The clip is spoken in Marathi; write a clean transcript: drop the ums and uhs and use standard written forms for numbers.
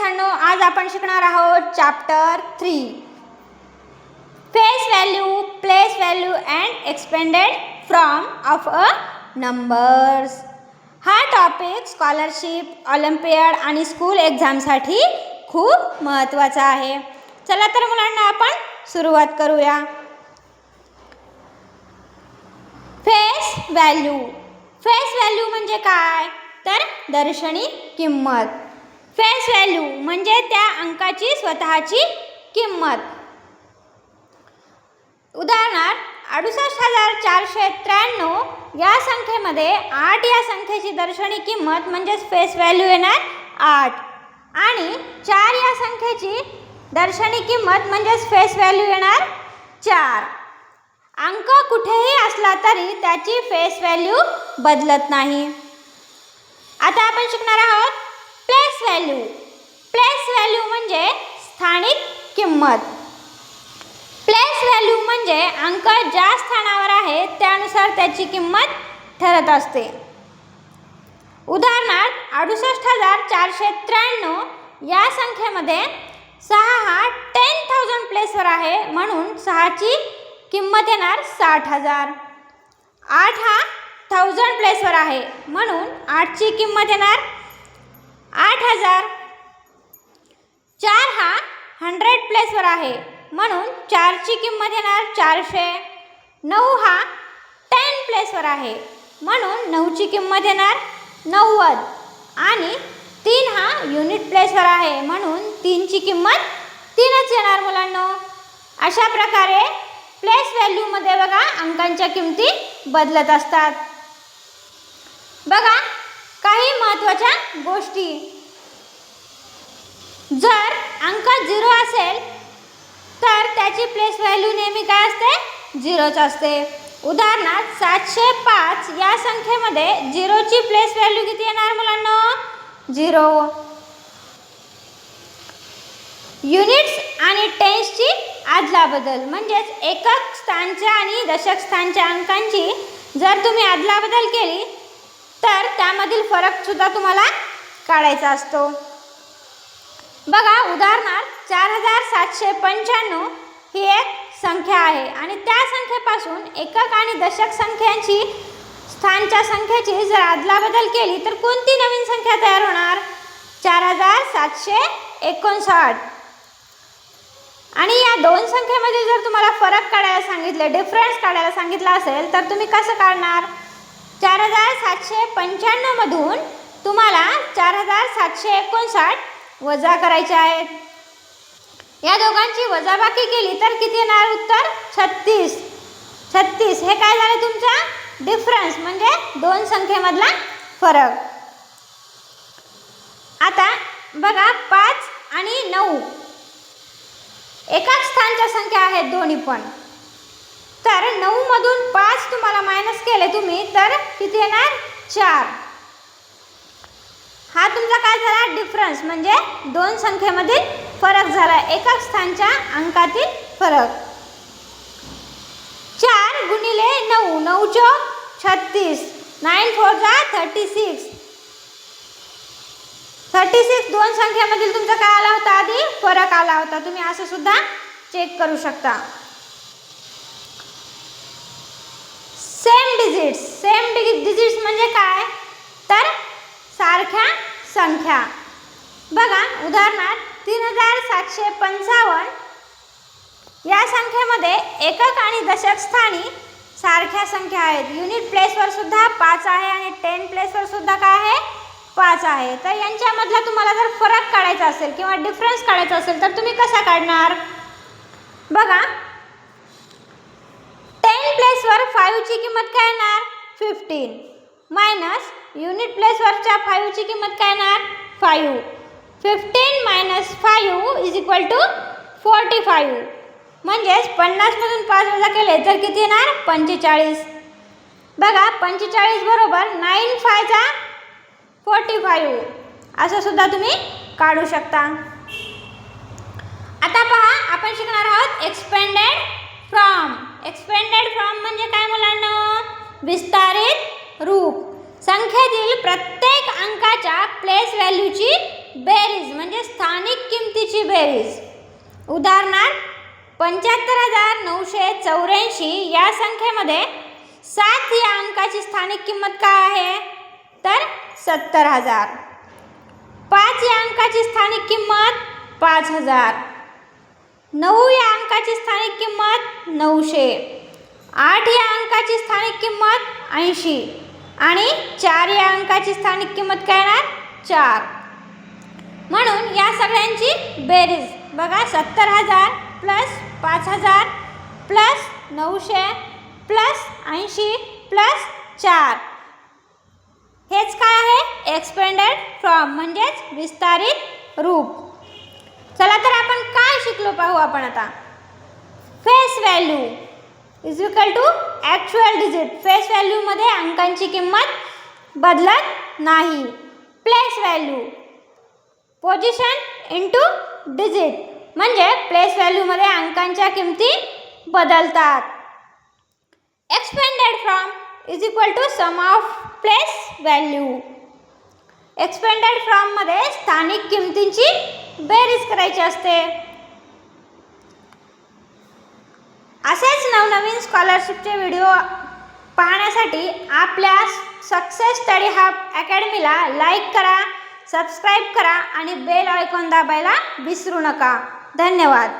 मुलांनो, आज आपण शिकणार आहोत chapter 3 face value, place value and expanded from of a numbers. हा टॉपिक स्कॉलरशिप, ऑलिम्पियाड आणि स्कूल एक्झामसाठी खूप महत्त्वाचा आहे. चला तर मुलांना आपण सुरुवात करूया. Face value. फेस व्हॅल्यू म्हणजे काय तर दर्शनी किंमत. फेस व्हॅल्यू म्हणजे त्या अंकाची स्वतःची किंमत. उदाहरणार्थ 68,493 या संख्येमध्ये 8 या संख्येची दर्शनी किंमत म्हणजेच फेस व्हॅल्यू येणार 8 आणि 4 या संख्येची दर्शनी किंमत म्हणजेच फेस व्हॅल्यू येणार 4. अंक कुठेही असला तरी त्याची फेस व्हॅल्यू बदलत नाही. आता आपण शिकणार आहोत प्लेस व्हॅल्यू. प्लेस व्हॅल्यू म्हणजे स्थानिक किंमत. प्लेस व्हॅल्यू म्हणजे अंक ज्या स्थानावर आहे त्यानुसार त्याची किंमत ठरत असते. उदाहरणार्थ 68,493 या संख्येमध्ये 6 हा 10,000 प्लेसवर आहे म्हणून 6ची किंमत येणार 60,000. 8 हा 1000 प्लेसवर आहे म्हणून 8ची किंमत येणार 8,000. 4 हा 100 प्लेसवर आहे म्हणून 4ची किंमत येणार 400. 9 हा 10 प्लेसवर आहे म्हणून 9ची किंमत येणार 90 आणि 3 हा युनिट प्लेसवर आहे म्हणून 3ची किंमत 3च येणार मुलांनो. अशा प्रकारे प्लेस व्हॅल्यूमध्ये बघा अंकांच्या किमती बदलत असतात. बघा काही महत्त्वाच्या गोष्टी. जर अंक 0 असेल तर त्याची प्लेस व्हॅल्यू नेहमी काय असते 0च असते. उदाहरणार्थ 705 या संख्येमध्ये 0ची प्लेस व्हॅल्यू किती येणार मुलांनो 0. युनिट्स आणि टेन्सची अदलाबदल म्हणजेच एकक स्थानच्या आणि दशक स्थानच्या अंकांची जर तुम्ही अदलाबदल केली तर त्यामधील फरक सुद्धा तुम्हाला काढायचा असतो. बघा उदाहरणार्थ 4795 ही एक संख्या आहे आणि त्या संख्येपासून एकक आणि दशक संख्यांची स्थानच्या संख्येची जर अदलाबदल केली तर कोणती नवीन संख्या तयार होणार 4759. आणि या दोन संख्येमध्ये जर तुम्हाला फरक काढायला सांगितले, डिफरन्स काढायला सांगितला असेल तर तुम्ही कसं काढणार 4795 मधून तुम्हाला 4759 वजा करायचे आहेत. या दोघांची वजाबाकी केली तर किती येणार उत्तर 36. 36 हे काय झालं तुमचा डिफरन्स म्हणजे दोन संख्येमधला फरक. आता बघा 5 आणि 9 एकाच स्थानच्या संख्या आहेत दोन्ही पण. तर 9 मधून 5 तुम्हाला मायनस केले तुम्ही तर किती येणार 4. हा तुमचा काय झाला डिफरन्स म्हणजे दोन संख्येमधील फरक झाला, एकाच स्थानच्या अंकातील फरक. 4 गुणिले 9, 9 चौक 36, 9 4 जा 36. 36 दोन संख्येमधील तुमचा काय आला होता आधी फरक आला होता. तुम्ही असं सुद्धा चेक करू शकता. Same digits. सेम डिजिट्स म्हणजे काय तर सारख्या संख्या. बघा उदाहरणार्थ 3755 या संख्येमध्ये एकक आणि दशक स्थानी सारख्या संख्या आहेत. युनिट प्लेसवर सुद्धा 5 आहे आणि 10 प्लेसवर सुद्धा काय आहे 5 आहे. तर यांच्यामधला तुम्हाला जर फरक काढायचा असेल किंवा डिफरन्स काढायचा असेल तर तुम्ही कसा काढणार. बघा 10 प्लेसवर 5ची किंमत काय येणार 15 मायनस युनिट प्लेसवरच्या 5ची किंमत काय येणार 5. 15 मायनस 5 इज इक्वल टू 45 म्हणजेच 50 मधून 5 वजा केले तर किती येणार 45. बघा 45 बरोबर 9 5 जा 45 असं सुद्धा तुम्ही काढू शकता. आता पहा आपण शिकणार आहोत एक्सपेंडेड फ्रॉम. एक्सपेंडेड फ्रॉम म्हणजे काय मुलांना विस्तारित रूप. संख्येतील प्रत्येक अंकाच्या प्लेस व्हॅल्यूची बेरीज म्हणजे म्हणजे स्थानिक किमतीची बेरीज. उदाहरणार्थ 75,984 या संख्येमध्ये 7 या अंकाची स्थानिक किंमत काय आहे तर 70,000. 5 या अंकाची स्थानिक किंमत 5,000. 9 या अंकाची स्थानिक किंमत 900. 8 या अंकाची स्थानिक किंमत 80 आणि 4 या अंकाची स्थानिक किंमत काय येणार 4. म्हणून या सगळ्यांची बेरीज बघा 70,000 प्लस 5,000 प्लस 900 प्लस 80 प्लस 4 हेच काय आहे एक्सपेंडेड फ्रॉम म्हणजेच विस्तारित रूप. चला तर आपण काय शिकलो पाहू आपण आता. Face value is equal to actual digit. Face व्हॅल्यूमध्ये अंकांची किंमत बदलत नाही. Place value position into digit म्हणजे प्लेस व्हॅल्यूमध्ये अंकांच्या किमती बदलतात. Expanded from is equal to sum of place value. Expanded फ्रॉममध्ये स्थानिक किमतींची बेरीज करायची असते. असेच नवनवीन स्कॉलरशिपचे व्हिडिओ पाहण्यासाठी आपल्या सक्सेस स्टडी हब अकॅडमीला लाईक करा, सबस्क्राईब करा आणि बेल आयकॉन दाबायला विसरू नका. धन्यवाद.